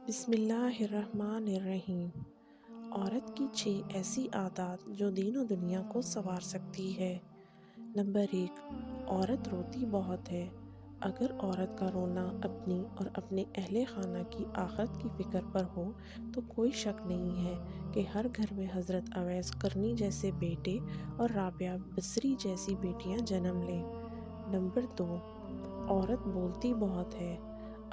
بسم اللہ الرحمن الرحیم۔ عورت کی 6 ایسی عادات جو دین و دنیا کو سنوار سکتی ہے۔ نمبر 1، عورت روتی بہت ہے۔ اگر عورت کا رونا اپنی اور اپنے اہل خانہ کی آخرت کی فکر پر ہو تو کوئی شک نہیں ہے کہ ہر گھر میں حضرت اویس قرنی جیسے بیٹے اور رابعہ بصری جیسی بیٹیاں جنم لیں۔ نمبر 2، عورت بولتی بہت ہے۔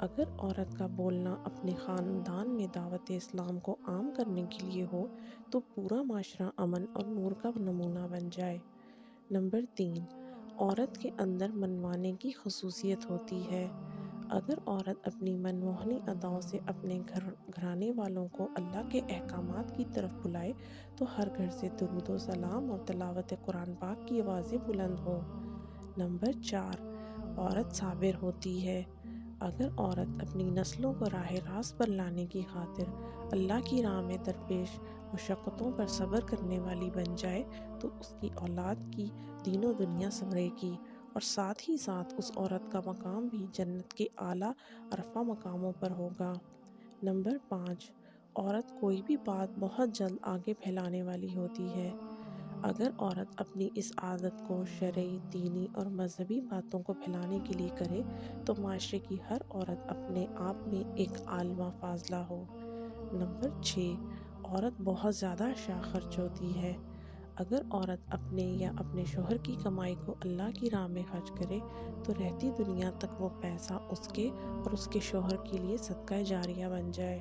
اگر عورت کا بولنا اپنے خاندان میں دعوت اسلام کو عام کرنے کے لیے ہو تو پورا معاشرہ امن اور نور کا نمونہ بن جائے۔ نمبر 3، عورت کے اندر منوانے کی خصوصیت ہوتی ہے۔ اگر عورت اپنی منموہنی اداؤں سے اپنے گھرانے والوں کو اللہ کے احکامات کی طرف بلائے تو ہر گھر سے درود و سلام اور تلاوت قرآن پاک کی آوازیں بلند ہوں۔ نمبر 4، عورت صابر ہوتی ہے۔ اگر عورت اپنی نسلوں کو راہ راست پر لانے کی خاطر اللہ کی راہ میں درپیش مشقتوں پر صبر کرنے والی بن جائے تو اس کی اولاد کی دین و دنیا سنورے گی اور ساتھ ہی ساتھ اس عورت کا مقام بھی جنت کے اعلیٰ عرفہ مقاموں پر ہوگا۔ نمبر 5، عورت کوئی بھی بات بہت جلد آگے پھیلانے والی ہوتی ہے۔ اگر عورت اپنی اس عادت کو شرعی، دینی اور مذہبی باتوں کو پھیلانے کے لیے کرے تو معاشرے کی ہر عورت اپنے آپ میں ایک عالمہ فاضلہ ہو۔ نمبر 6، عورت بہت زیادہ اشیاء خرچ ہوتی ہے۔ اگر عورت اپنے یا اپنے شوہر کی کمائی کو اللہ کی راہ میں خرچ کرے تو رہتی دنیا تک وہ پیسہ اس کے اور اس کے شوہر کے لیے صدقہ جاریہ بن جائے۔